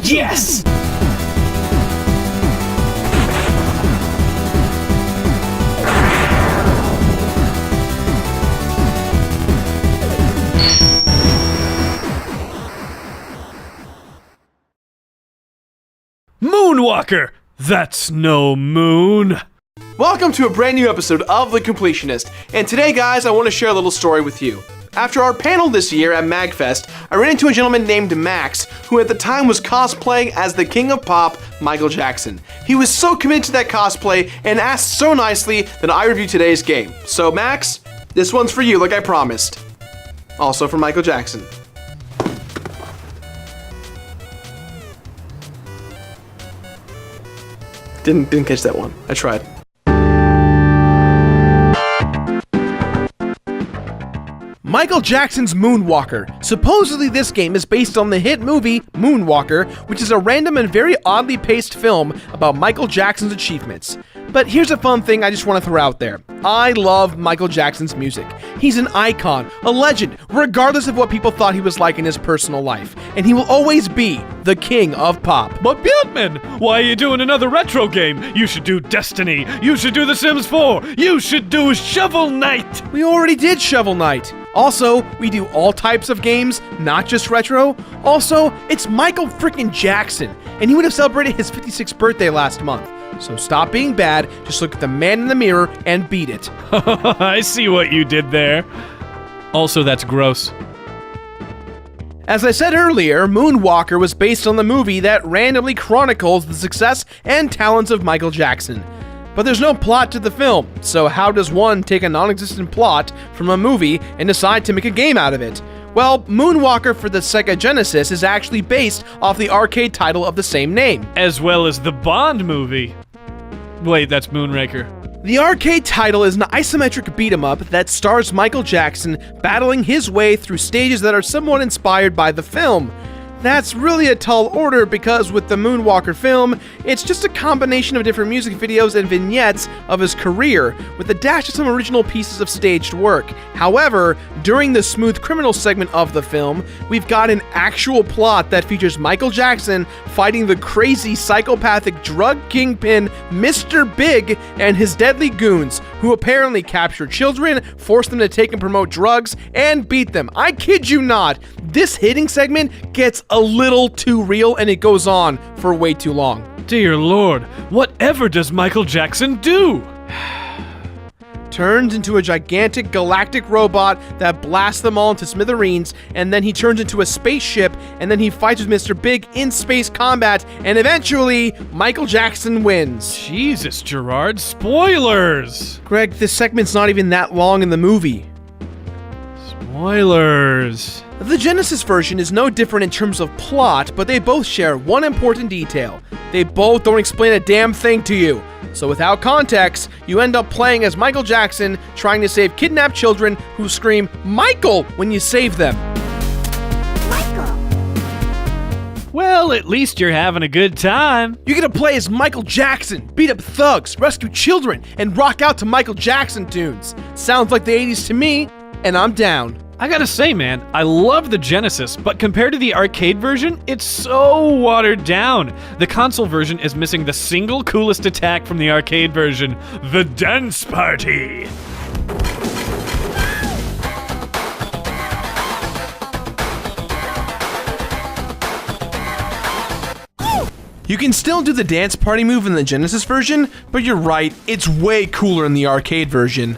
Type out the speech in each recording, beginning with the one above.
Yes! Moonwalker! That's no moon! Welcome to a brand new episode of The Completionist, and today, guys, I want to share a little story with you. After our panel this year at MagFest, I ran into a gentleman named Max, who at the time was cosplaying as the King of Pop, Michael Jackson. He was so committed to that cosplay and asked so nicely that I reviewed today's game. So, Max, this one's for you, like I promised. Also for Michael Jackson. Didn't catch that one. I tried. Michael Jackson's Moonwalker. Supposedly this game is based on the hit movie Moonwalker, which is a random and very oddly paced film about Michael Jackson's achievements. But here's a fun thing I just want to throw out there. I love Michael Jackson's music. He's an icon, a legend, regardless of what people thought he was like in his personal life. And he will always be the king of pop. But Batman, why are you doing another retro game? You should do Destiny. You should do The Sims 4. You should do Shovel Knight. We already did Shovel Knight. Also, we do all types of games, not just retro. Also, it's Michael freaking Jackson, and he would have celebrated his 56th birthday last month. So stop being bad, just look at the man in the mirror and beat it. I see what you did there. Also, that's gross. As I said earlier, Moonwalker was based on the movie that randomly chronicles the success and talents of Michael Jackson. But there's no plot to the film, so how does one take a non-existent plot from a movie and decide to make a game out of it? Well, Moonwalker for the Sega Genesis is actually based off the arcade title of the same name. As well as the Bond movie. Wait, that's Moonraker. The arcade title is an isometric beat-em-up that stars Michael Jackson battling his way through stages that are somewhat inspired by the film. That's really a tall order because with the Moonwalker film, it's just a combination of different music videos and vignettes of his career, with a dash of some original pieces of staged work. However, during the Smooth Criminal segment of the film, we've got an actual plot that features Michael Jackson fighting the crazy psychopathic drug kingpin Mr. Big and his deadly goons, who apparently capture children, force them to take and promote drugs, and beat them. I kid you not, this hitting segment gets a little too real and it goes on for way too long. Dear Lord, whatever does Michael Jackson do? Turns into a gigantic galactic robot that blasts them all into smithereens, and then he turns into a spaceship, and then he fights with Mr. Big in space combat, and eventually, Michael Jackson wins. Jesus, Gerard, spoilers! Greg, this segment's not even that long in the movie. Spoilers. The Genesis version is no different in terms of plot, but they both share one important detail. They both don't explain a damn thing to you. So without context, you end up playing as Michael Jackson trying to save kidnapped children who scream, "Michael!" when you save them. Michael! Well, at least you're having a good time. You get to play as Michael Jackson, beat up thugs, rescue children, and rock out to Michael Jackson tunes. Sounds like the 80s to me, and I'm down. I gotta say, man, I love the Genesis, but compared to the arcade version, it's so watered down. The console version is missing the single coolest attack from the arcade version, the dance party. You can still do the dance party move in the Genesis version, but you're right, it's way cooler in the arcade version.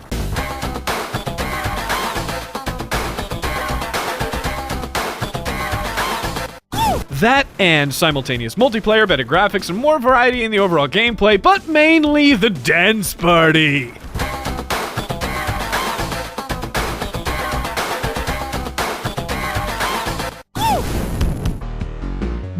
That and simultaneous multiplayer, better graphics, and more variety in the overall gameplay, but mainly the dance party.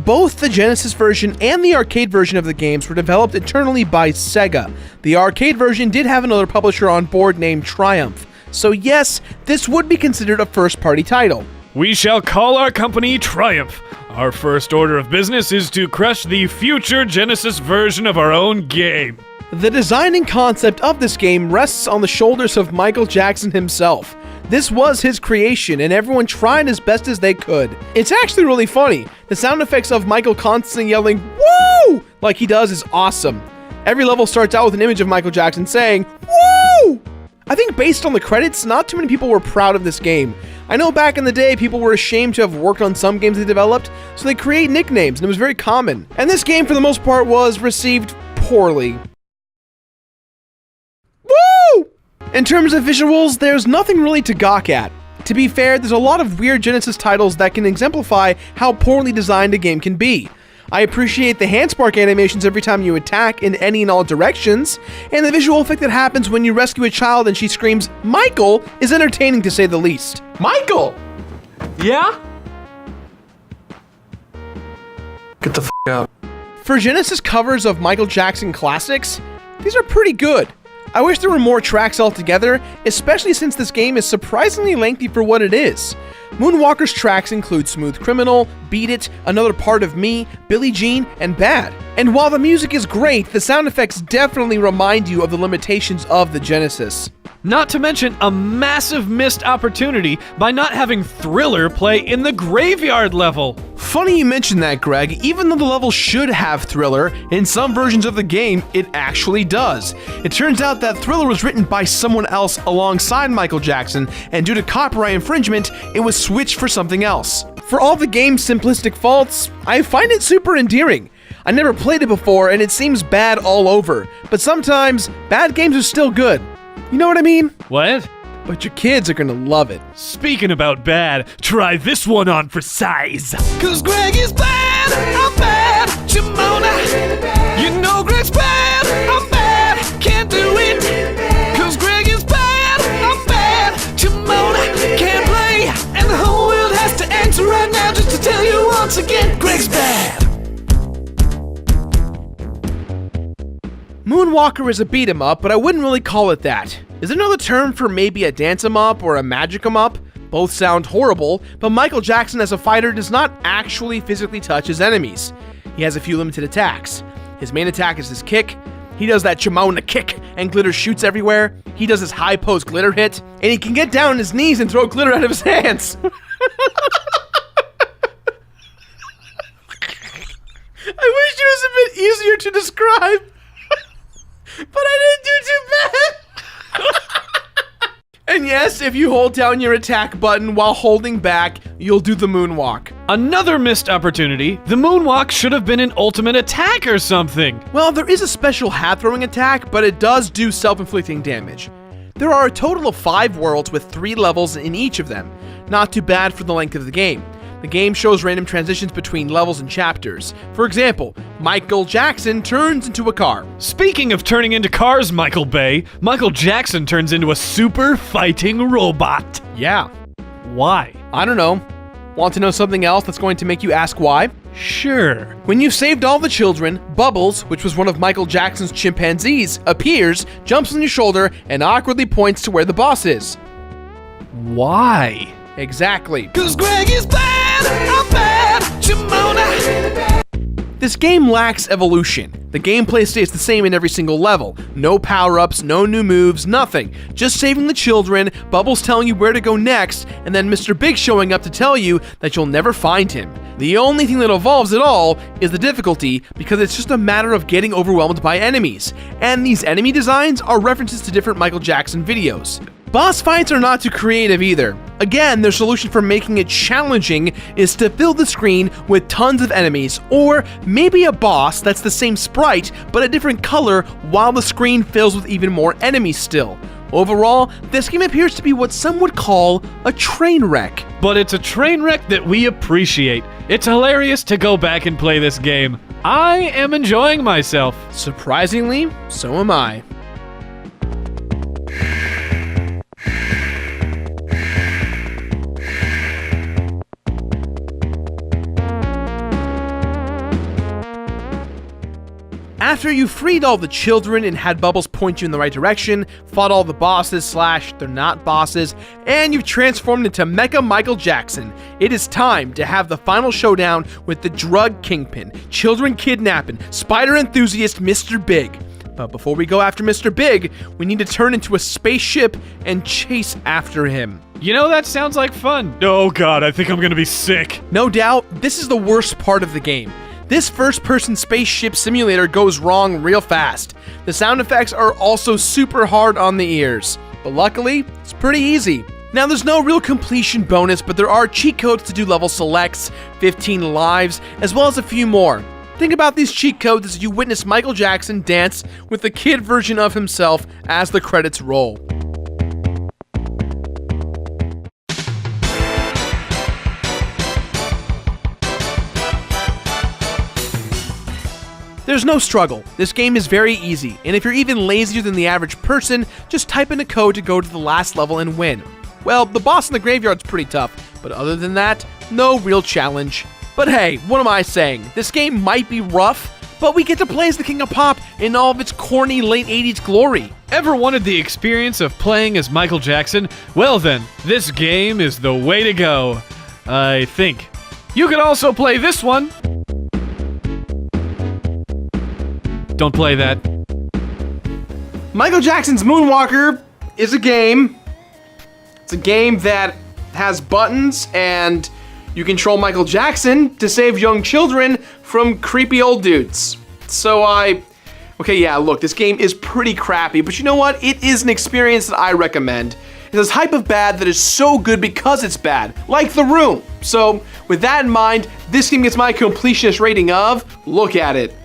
Both the Genesis version and the arcade version of the games were developed internally by Sega. The arcade version did have another publisher on board named Triumph. So yes, this would be considered a first-party title. We shall call our company Triumph. Our first order of business is to crush the future Genesis version of our own game. The design and concept of this game rests on the shoulders of Michael Jackson himself. This was his creation, and everyone tried as best as they could. It's actually really funny. The sound effects of Michael constantly yelling, "Woo!" like he does is awesome. Every level starts out with an image of Michael Jackson saying, "Woo!" I think based on the credits, not too many people were proud of this game. I know back in the day, people were ashamed to have worked on some games they developed, so they create nicknames, and it was very common. And this game, for the most part, was received poorly. Woo! In terms of visuals, there's nothing really to gawk at. To be fair, there's a lot of weird Genesis titles that can exemplify how poorly designed a game can be. I appreciate the handspark animations every time you attack in any and all directions, and the visual effect that happens when you rescue a child and she screams, "Michael!" is entertaining to say the least. Michael! Yeah? Get the f out. For Genesis covers of Michael Jackson classics, these are pretty good. I wish there were more tracks altogether, especially since this game is surprisingly lengthy for what it is. Moonwalker's tracks include Smooth Criminal, Beat It, Another Part of Me, Billie Jean, and Bad. And while the music is great, the sound effects definitely remind you of the limitations of the Genesis. Not to mention a massive missed opportunity by not having Thriller play in the graveyard level. Funny you mention that, Greg. Even though the level should have Thriller, in some versions of the game, it actually does. It turns out that Thriller was written by someone else alongside Michael Jackson, and due to copyright infringement, it was switched for something else. For all the game's simplistic faults, I find it super endearing. I never played it before, and it seems bad all over, but sometimes, bad games are still good. You know what I mean? What? But your kids are gonna love it. Speaking about bad, try this one on for size. Cause Greg is bad, I'm bad, Jamona. You know Greg's bad, I'm bad, can't do it. Cause Greg is bad, I'm bad, Jamona, can't play. And the whole world has to answer right now just to tell you once again, Greg's bad. Moonwalker is a beat 'em up, but I wouldn't really call it that. Is there another term for maybe a dance 'em up or a magic 'em up? Both sound horrible, but Michael Jackson as a fighter does not actually physically touch his enemies. He has a few limited attacks. His main attack is his kick. He does that Chimona kick, and glitter shoots everywhere. He does his high post glitter hit, and he can get down on his knees and throw glitter out of his hands. I wish it was a bit easier to describe. But I didn't do too bad! And yes, if you hold down your attack button while holding back, you'll do the moonwalk. Another missed opportunity. The moonwalk should have been an ultimate attack or something. Well, there is a special hat-throwing attack, but it does do self-inflicting damage. There are a total of 5 worlds with 3 levels in each of them. Not too bad for the length of the game. The game shows random transitions between levels and chapters. For example, Michael Jackson turns into a car. Speaking of turning into cars, Michael Bay, Michael Jackson turns into a super fighting robot. Yeah. Why? I don't know. Want to know something else that's going to make you ask why? Sure. When you've saved all the children, Bubbles, which was one of Michael Jackson's chimpanzees, appears, jumps on your shoulder, and awkwardly points to where the boss is. Why? Exactly. Cause Greg is bad, I'm bad, Jamona. This game lacks evolution. The gameplay stays the same in every single level. No power-ups, no new moves, nothing. Just saving the children, Bubbles telling you where to go next, and then Mr. Big showing up to tell you that you'll never find him. The only thing that evolves at all is the difficulty, because it's just a matter of getting overwhelmed by enemies. And these enemy designs are references to different Michael Jackson videos. Boss fights are not too creative either. Again, their solution for making it challenging is to fill the screen with tons of enemies, or maybe a boss that's the same sprite but a different color while the screen fills with even more enemies still. Overall, this game appears to be what some would call a train wreck. But it's a train wreck that we appreciate. It's hilarious to go back and play this game. I am enjoying myself. Surprisingly, so am I. After you freed all the children and had Bubbles point you in the right direction, fought all the bosses / they're not bosses, and you've transformed into Mecha Michael Jackson, it is time to have the final showdown with the drug kingpin, children kidnapping, spider enthusiast Mr. Big. But before we go after Mr. Big, we need to turn into a spaceship and chase after him. You know, that sounds like fun. Oh god, I think I'm gonna be sick. No doubt, this is the worst part of the game. This first-person spaceship simulator goes wrong real fast. The sound effects are also super hard on the ears. But luckily, it's pretty easy. Now, there's no real completion bonus, but there are cheat codes to do level selects, 15 lives, as well as a few more. Think about these cheat codes as you witness Michael Jackson dance with the kid version of himself as the credits roll. There's no struggle. This game is very easy, and if you're even lazier than the average person, just type in a code to go to the last level and win. Well, the boss in the graveyard's pretty tough, but other than that, no real challenge. But hey, what am I saying? This game might be rough, but we get to play as the King of Pop in all of its corny late 80s glory. Ever wanted the experience of playing as Michael Jackson? Well then, this game is the way to go. I think. You can also play this one. Don't play that. Michael Jackson's Moonwalker is a game. It's a game that has buttons, and you control Michael Jackson to save young children from creepy old dudes. Okay, yeah, look, this game is pretty crappy, but you know what? It is an experience that I recommend. It's this type of bad that is so good because it's bad, like The Room. So, with that in mind, this game gets my completionist rating of, look at it.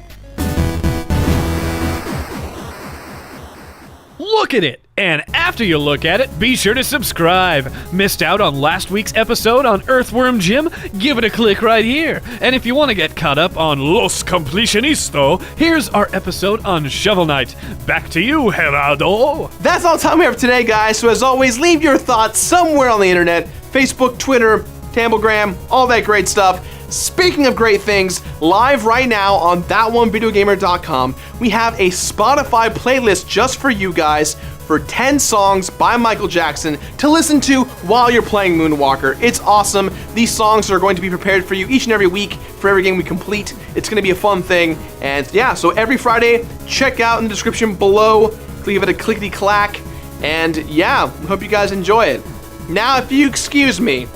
Look at it! And after you look at it, be sure to subscribe. Missed out on last week's episode on Earthworm Jim? Give it a click right here. And if you want to get caught up on Los Completionistas, here's our episode on Shovel Knight. Back to you, Gerardo. That's all the time we have for today, guys. So as always, leave your thoughts somewhere on the internet. Facebook, Twitter, Tamblegram, all that great stuff. Speaking of great things, live right now on ThatOneVideoGamer.com, we have a Spotify playlist just for you guys for 10 songs by Michael Jackson to listen to while you're playing Moonwalker. It's awesome. These songs are going to be prepared for you each and every week for every game we complete. It's going to be a fun thing. And yeah, so every Friday, check out in the description below. Give it a clickety-clack. And yeah, hope you guys enjoy it. Now, if you excuse me,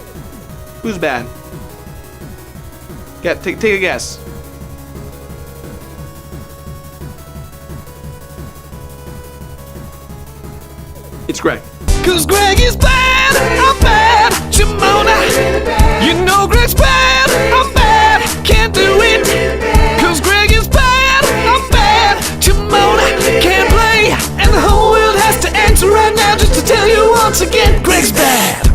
who's bad? Yeah, take a guess. It's Greg. Cause Greg is bad, I'm bad, Shimona. You know Greg's bad, I'm bad, can't do it. Cause Greg is bad, I'm bad, Shimona. Can't play, and the whole world has to answer right now just to tell you once again, Greg's bad.